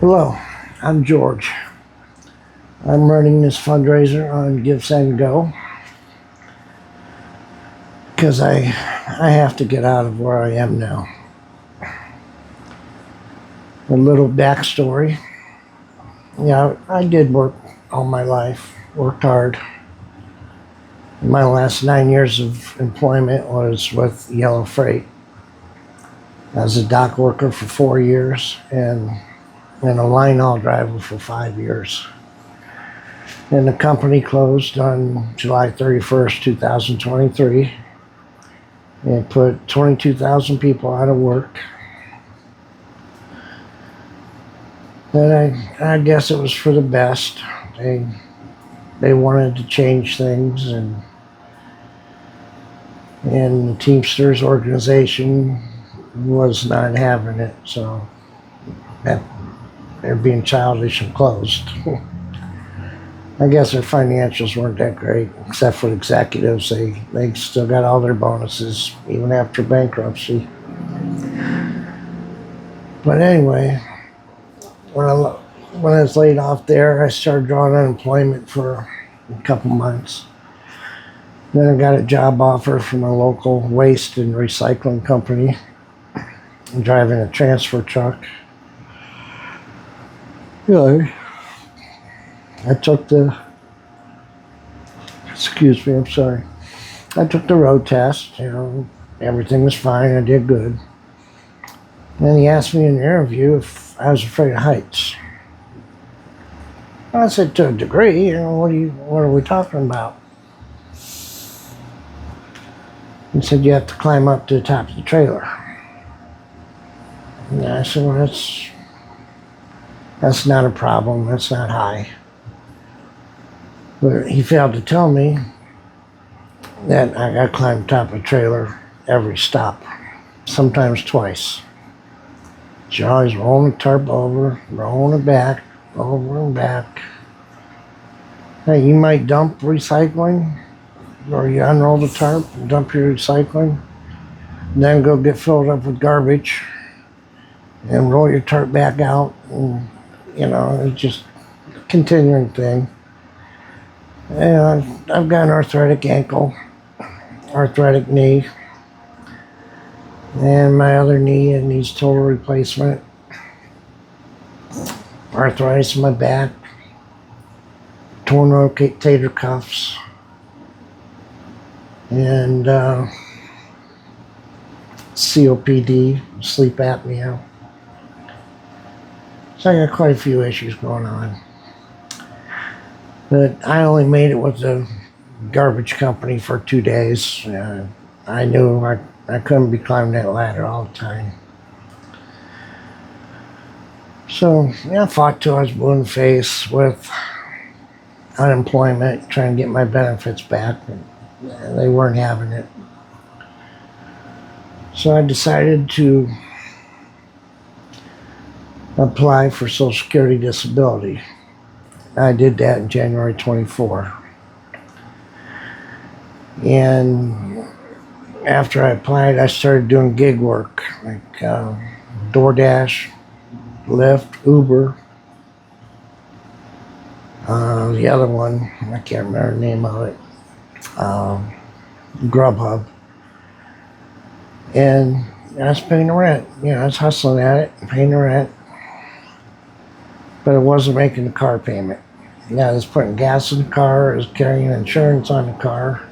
Hello, I'm George. I'm running this fundraiser on GiveSendGo because I have to get out of where I am now. A little backstory. Yeah, I did work all my life, worked hard. My last 9 years of employment was with Yellow Freight. I was a dock worker for 4 years and a line haul driver for 5 years. And the company closed on July 31st, 2023. And put 22,000 people out of work. And I guess it was for the best. They wanted to change things, and the Teamsters organization was not having it, so they're being childish and closed. I guess their financials weren't that great, except for executives. They still got all their bonuses, even after bankruptcy. But anyway, when I was laid off there, I started drawing unemployment for a couple months. Then I got a job offer from a local waste and recycling company. I'm driving a transfer truck. Really? I took the road test, everything was fine, I did good. Then he asked me in the interview if I was afraid of heights. I said, to a degree, what are we talking about? He said, you have to climb up to the top of the trailer. And I said, well, that's not a problem, that's not high. But he failed to tell me that I got to climb the top of a trailer every stop, sometimes twice. So you're always rolling the tarp over, rolling it back, over and back. Hey, you might dump recycling, or you unroll the tarp and dump your recycling, then go get filled up with garbage and roll your tarp back out. And, it's just a continuing thing. And I've got an arthritic ankle, arthritic knee, and my other knee needs total replacement. Arthritis in my back, torn rotator cuffs, and COPD, sleep apnea. So I got quite a few issues going on. But I only made it with the garbage company for 2 days. I knew I couldn't be climbing that ladder all the time. So I fought till I was blue in the face with unemployment, trying to get my benefits back. And they weren't having it. So I decided to apply for Social Security disability. I did that in January 24. And after I applied, I started doing gig work, like DoorDash, Lyft, Uber. The other one, I can't remember the name of it, Grubhub. And I was paying the rent. I was hustling at it, paying the rent. But it wasn't making the car payment. I was putting gas in the car, I was carrying insurance on the car.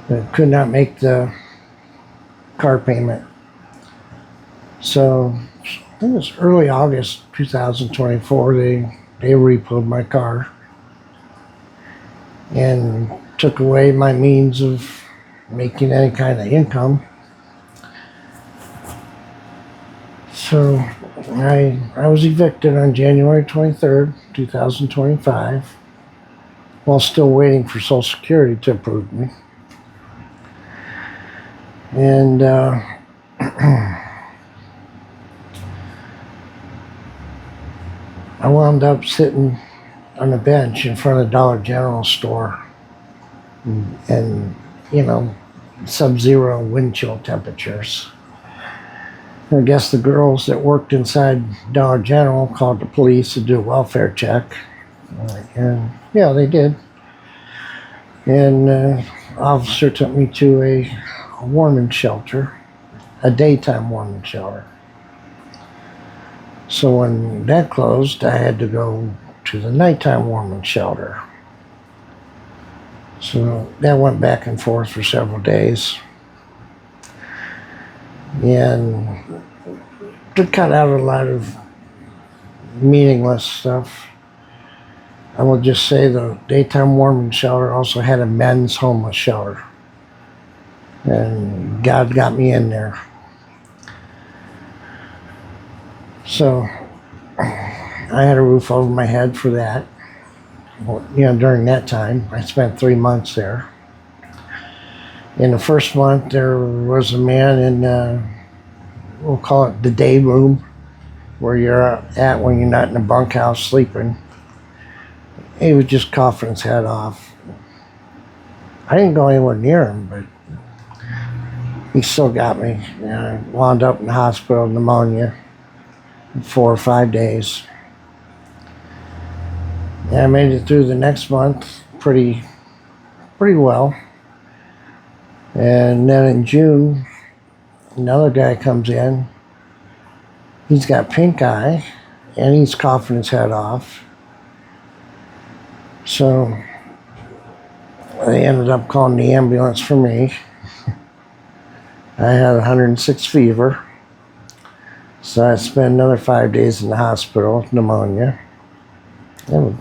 But could not make the car payment. So I think it was early August 2024, they repoed my car and took away my means of making any kind of income. So I was evicted on January 23rd, 2025, while still waiting for Social Security to approve me. And I wound up sitting on a bench in front of Dollar General store and sub-zero wind chill temperatures. I guess the girls that worked inside Dollar General called the police to do a welfare check. And yeah, they did. And officer took me to a warming shelter, a daytime warming shelter. So when that closed, I had to go to the nighttime warming shelter. So that went back and forth for several days. And to cut out a lot of meaningless stuff, I will just say the daytime warming shelter also had a men's homeless shelter. And God got me in there. So I had a roof over my head for that. Well, during that time, I spent 3 months there. In the first month, there was a man in, we'll call it the day room, where you're at when you're not in a bunkhouse sleeping. He was just coughing his head off. I didn't go anywhere near him, but he still got me. I wound up in the hospital, pneumonia, 4 or 5 days. And I made it through the next month pretty well. And then in June, another guy comes in. He's got pink eye, and he's coughing his head off. So they ended up calling the ambulance for me. I had 106 fever. So I spent another 5 days in the hospital with pneumonia. That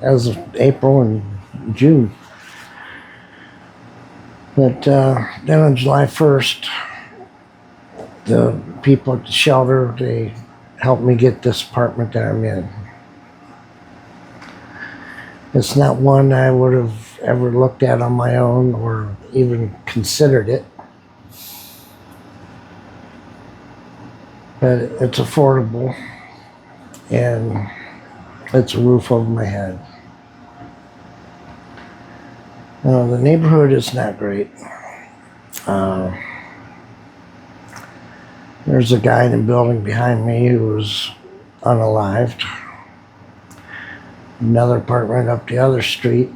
was April and June. But then on July 1st, the people at the shelter, they helped me get this apartment that I'm in. It's not one I would have ever looked at on my own or even considered it. But it's affordable, and it's a roof over my head. The neighborhood is not great. There's a guy in the building behind me who was unalived. Another apartment up the other street,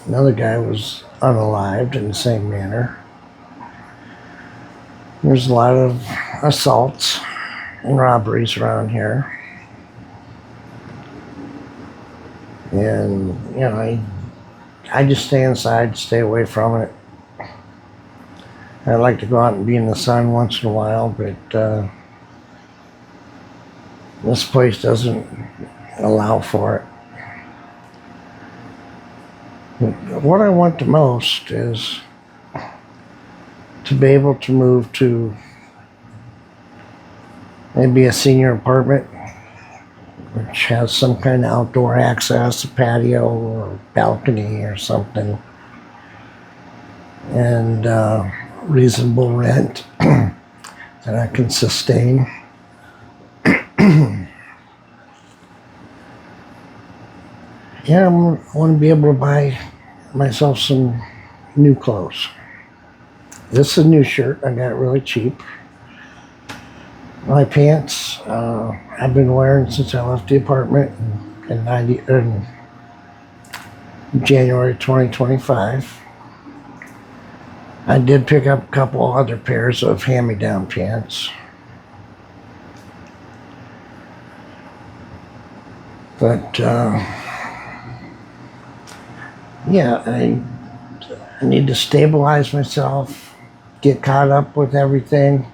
another guy was unalived in the same manner. There's a lot of assaults and robberies around here. And, I just stay inside, stay away from it. I like to go out and be in the sun once in a while, but this place doesn't allow for it. But what I want the most is to be able to move to maybe a senior apartment which has some kind of outdoor access, a patio or balcony or something, and reasonable rent that I can sustain. I want to be able to buy myself some new clothes. This is a new shirt I got really cheap. My pants I've been wearing since I left the apartment in January 2025. I did pick up a couple other pairs of hand-me-down pants. But I need to stabilize myself, get caught up with everything,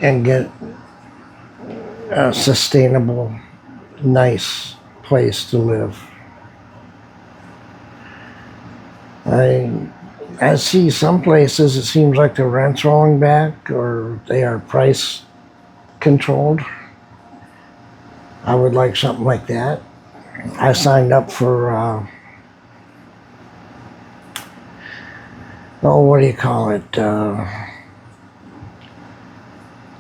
and get a sustainable, nice place to live. I see some places it seems like the rent's rolling back or they are price controlled. I would like something like that. I signed up for what do you call it?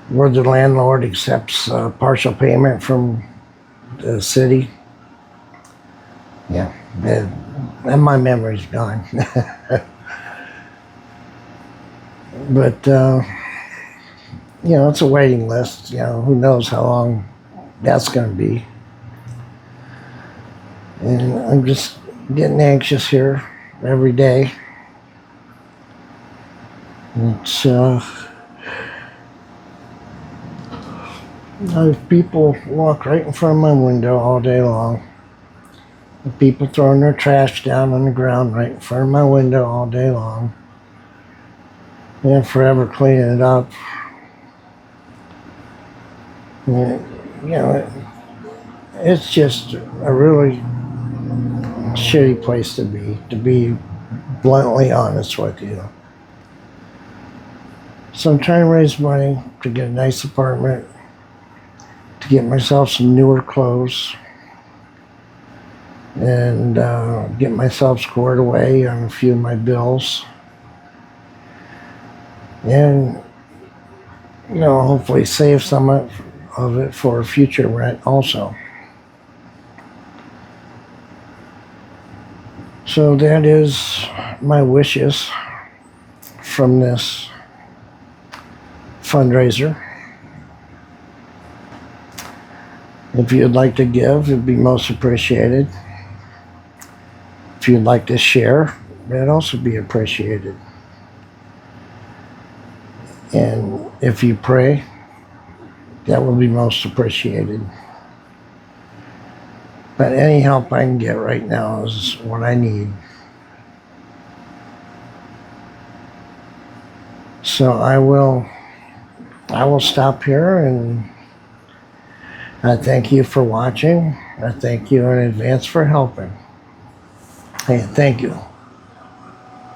Where the landlord accepts partial payment from the city. Yeah, and my memory's gone. But it's a waiting list. Who knows how long that's going to be. And I'm just getting anxious here every day. It's, people walk right in front of my window all day long. The people throwing their trash down on the ground right in front of my window all day long. And forever cleaning it up. And, it's just a really shitty place to be bluntly honest with you. So I'm trying to raise money to get a nice apartment, to get myself some newer clothes, and get myself squared away on a few of my bills. And, hopefully save some of it for future rent also. So that is my wishes from this fundraiser. If you'd like to give, it'd be most appreciated. If you'd like to share, that'd also be appreciated. And if you pray, that will be most appreciated. But any help I can get right now is what I need. So I will stop here, and I thank you for watching. I thank you in advance for helping. Hey, thank you.